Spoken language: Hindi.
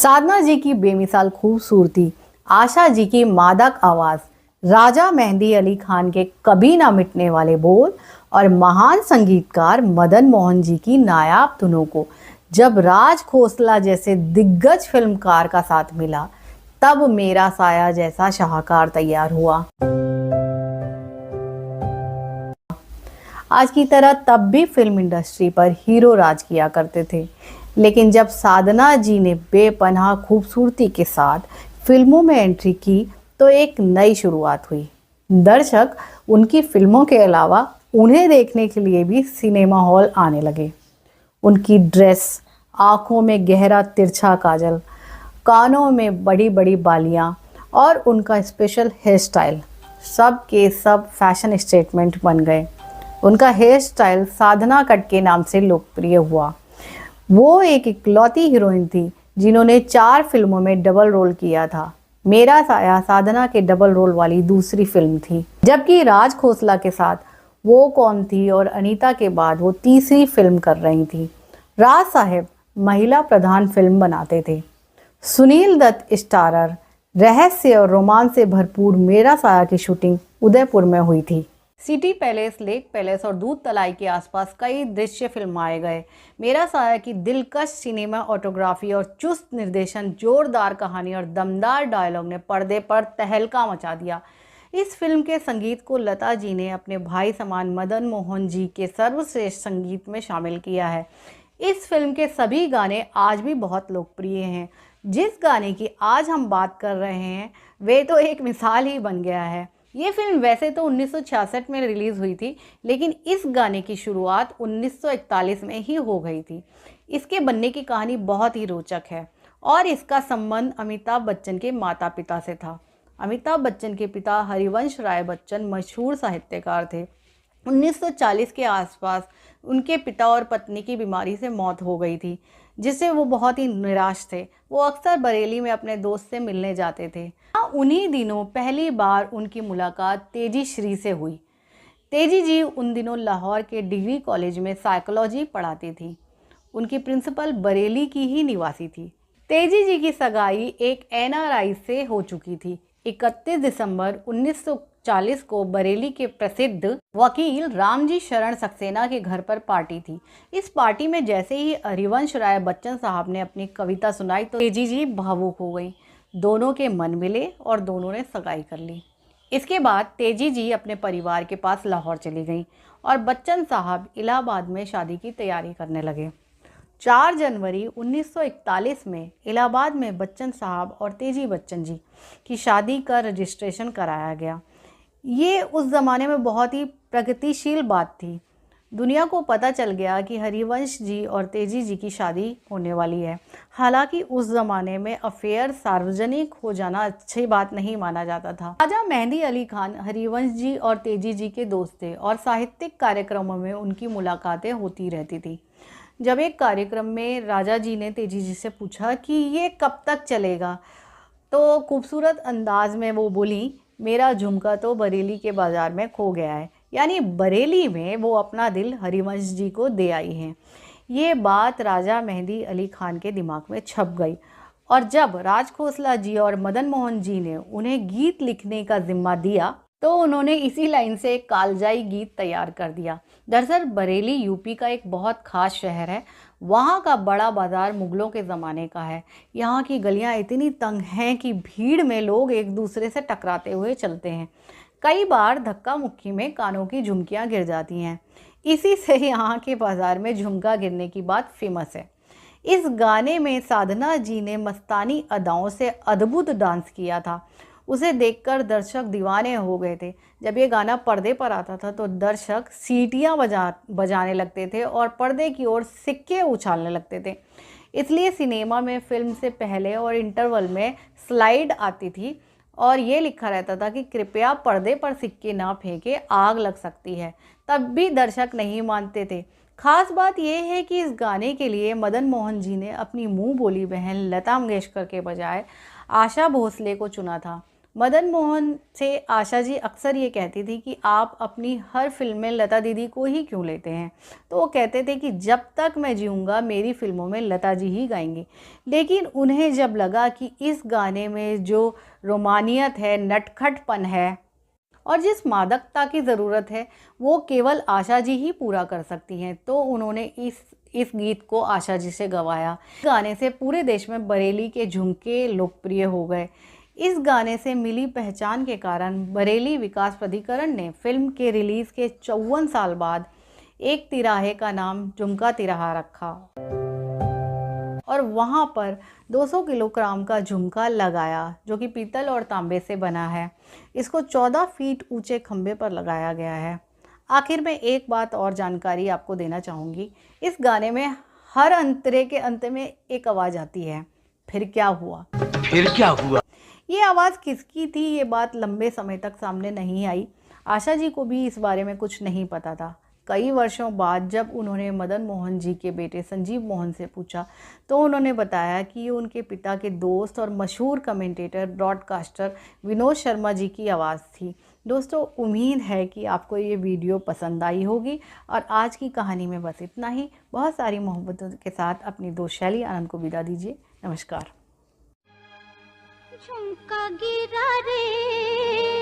साधना जी की बेमिसाल खूबसूरती, आशा जी की मादक आवाज़, राजा मेहंदी अली खान के कभी ना मिटने वाले बोल और महान संगीतकार मदन मोहन जी की नायाब धुनों को जब राज खोसला जैसे दिग्गज फिल्मकार का साथ मिला, तब मेरा साया जैसा शाहकार तैयार हुआ। आज की तरह तब भी फिल्म इंडस्ट्री पर हीरो राज किया करते थे, लेकिन जब साधना जी ने बेपनाह खूबसूरती के साथ फिल्मों में एंट्री की तो एक नई शुरुआत हुई। दर्शक उनकी फिल्मों के अलावा उन्हें देखने के लिए भी सिनेमा हॉल आने लगे। उनकी ड्रेस, आंखों में गहरा तिरछा काजल, कानों में बड़ी बड़ी बालियां और उनका स्पेशल हेयर स्टाइल सब के सब फैशन स्टेटमेंट बन गए। उनका हेयर स्टाइल साधना कट के नाम से लोकप्रिय हुआ। वो एक इकलौती हीरोइन थी जिन्होंने 4 फिल्मों में डबल रोल किया था। मेरा साया साधना के डबल रोल वाली दूसरी फिल्म थी, जबकि राज खोसला के साथ वो कौन थी और अनीता के बाद वो तीसरी फिल्म कर रही थी। राज साहब महिला प्रधान फिल्म बनाते थे। सुनील दत्त स्टारर रहस्य और रोमांस से भरपूर मेरा साया की शूटिंग उदयपुर में हुई थी। सिटी पैलेस, लेक पैलेस और दूध तलाई के आसपास कई दृश्य फिल्माए गए। मेरा साया की दिलकश सिनेमा ऑटोग्राफी और चुस्त निर्देशन, जोरदार कहानी और दमदार डायलॉग ने पर्दे पर तहलका मचा दिया। इस फिल्म के संगीत को लता जी ने अपने भाई समान मदन मोहन जी के सर्वश्रेष्ठ संगीत में शामिल किया है। इस फिल्म के सभी गाने आज भी बहुत लोकप्रिय हैं। जिस गाने की आज हम बात कर रहे हैं वे तो एक मिसाल ही बन गया है। ये फिल्म वैसे तो 1966 में रिलीज़ हुई थी, लेकिन इस गाने की शुरुआत 1941 में ही हो गई थी। इसके बनने की कहानी बहुत ही रोचक है और इसका संबंध अमिताभ बच्चन के माता पिता से था। अमिताभ बच्चन के पिता हरिवंश राय बच्चन मशहूर साहित्यकार थे। 1940 के आसपास उनके पिता और पत्नी की बीमारी से मौत हो गई थी, जिससे वो बहुत ही निराश थे। वो अक्सर बरेली में अपने दोस्त से मिलने जाते थे। उन्हीं दिनों पहली बार उनकी मुलाकात तेजी श्री से हुई। तेजी जी उन दिनों लाहौर के डिग्री कॉलेज में साइकोलॉजी पढ़ाती थी। उनकी प्रिंसिपल बरेली की ही निवासी थी। तेजी जी की सगाई एक एनआरआई से हो चुकी थी। 31 दिसंबर 1940 को बरेली के प्रसिद्ध वकील रामजी शरण सक्सेना के घर पर पार्टी थी। इस पार्टी में जैसे ही हरिवंश राय बच्चन साहब ने अपनी कविता सुनाई तो तेजी जी भावुक हो गई। दोनों के मन मिले और दोनों ने सगाई कर ली। इसके बाद तेजी जी अपने परिवार के पास लाहौर चली गईं और बच्चन साहब इलाहाबाद में शादी की तैयारी करने लगे। 4 जनवरी 1941 में इलाहाबाद में बच्चन साहब और तेजी बच्चन जी की शादी का रजिस्ट्रेशन कराया गया। ये उस ज़माने में बहुत ही प्रगतिशील बात थी। दुनिया को पता चल गया कि हरिवंश जी और तेजी जी की शादी होने वाली है। हालांकि उस ज़माने में अफेयर सार्वजनिक हो जाना अच्छी बात नहीं माना जाता था। राजा मेहंदी अली खान हरिवंश जी और तेजी जी के दोस्त थे और साहित्यिक कार्यक्रमों में उनकी मुलाकातें होती रहती थी। जब एक कार्यक्रम में राजा जी ने तेजी जी से पूछा कि ये कब तक चलेगा, तो खूबसूरत अंदाज में वो बोली, मेरा झुमका तो बरेली के बाज़ार में खो गया है। यानी बरेली में वो अपना दिल हरिवंश जी को दे आई हैं। ये बात राजा मेहंदी अली खान के दिमाग में छप गई और जब राज खोसला जी और मदन मोहन जी ने उन्हें गीत लिखने का जिम्मा दिया तो उन्होंने इसी लाइन से एक कालजाई गीत तैयार कर दिया। दरअसल बरेली यूपी का एक बहुत ख़ास शहर है। वहाँ का बड़ा बाज़ार मुग़लों के ज़माने का है। यहाँ की गलियाँ इतनी तंग हैं कि भीड़ में लोग एक दूसरे से टकराते हुए चलते हैं। कई बार धक्का मुक्की में कानों की झुमकियाँ गिर जाती हैं। इसी से यहाँ के बाज़ार में झुमका गिरने की बात फेमस है। इस गाने में साधना जी ने मस्तानी अदाओं से अद्भुत डांस किया था। उसे देखकर दर्शक दीवाने हो गए थे। जब ये गाना पर्दे पर आता था तो दर्शक सीटियाँ बजाने लगते थे और पर्दे की ओर सिक्के उछालने लगते थे। इसलिए सिनेमा में फिल्म से पहले और इंटरवल में स्लाइड आती थी और ये लिखा रहता था कि कृपया पर्दे पर सिक्के ना फेंके, आग लग सकती है। तब भी दर्शक नहीं मानते थे। खास बात यह है कि इस गाने के लिए मदन मोहन जी ने अपनी मुंह बोली बहन लता मंगेशकर के बजाय आशा भोसले को चुना था। मदन मोहन से आशा जी अक्सर ये कहती थी कि आप अपनी हर फिल्म में लता दीदी को ही क्यों लेते हैं। तो वो कहते थे कि जब तक मैं जीऊँगा मेरी फिल्मों में लता जी ही गाएंगी। लेकिन उन्हें जब लगा कि इस गाने में जो रोमानियत है, नटखटपन है और जिस मादकता की ज़रूरत है वो केवल आशा जी ही पूरा कर सकती हैं, तो उन्होंने इस गीत को आशा जी से गवाया। गाने से पूरे देश में बरेली के झुमके लोकप्रिय हो गए। इस गाने से मिली पहचान के कारण बरेली विकास प्राधिकरण ने फिल्म के रिलीज़ के 54 साल बाद एक तिराहे का नाम झुमका तिराहा रखा और वहाँ पर 200 किलोग्राम का झुमका लगाया जो कि पीतल और तांबे से बना है। इसको 14 फीट ऊंचे खंभे पर लगाया गया है। आखिर में एक बात और जानकारी आपको देना चाहूँगी। इस गाने में हर अंतरे के अंत में एक आवाज़ आती है, फिर क्या हुआ? फिर क्या हुआ? ये आवाज़ किसकी थी, ये बात लंबे समय तक सामने नहीं आई। आशा जी को भी इस बारे में कुछ नहीं पता था। कई वर्षों बाद जब उन्होंने मदन मोहन जी के बेटे संजीव मोहन से पूछा तो उन्होंने बताया कि ये उनके पिता के दोस्त और मशहूर कमेंटेटर ब्रॉडकास्टर विनोद शर्मा जी की आवाज़ थी। दोस्तों, उम्मीद है कि आपको ये वीडियो पसंद आई होगी और आज की कहानी में बस इतना ही। बहुत सारी मोहब्बतों के साथ अपनी दोस्त शैली आनंद को विदा दीजिए। नमस्कार। झुमका गिरा रे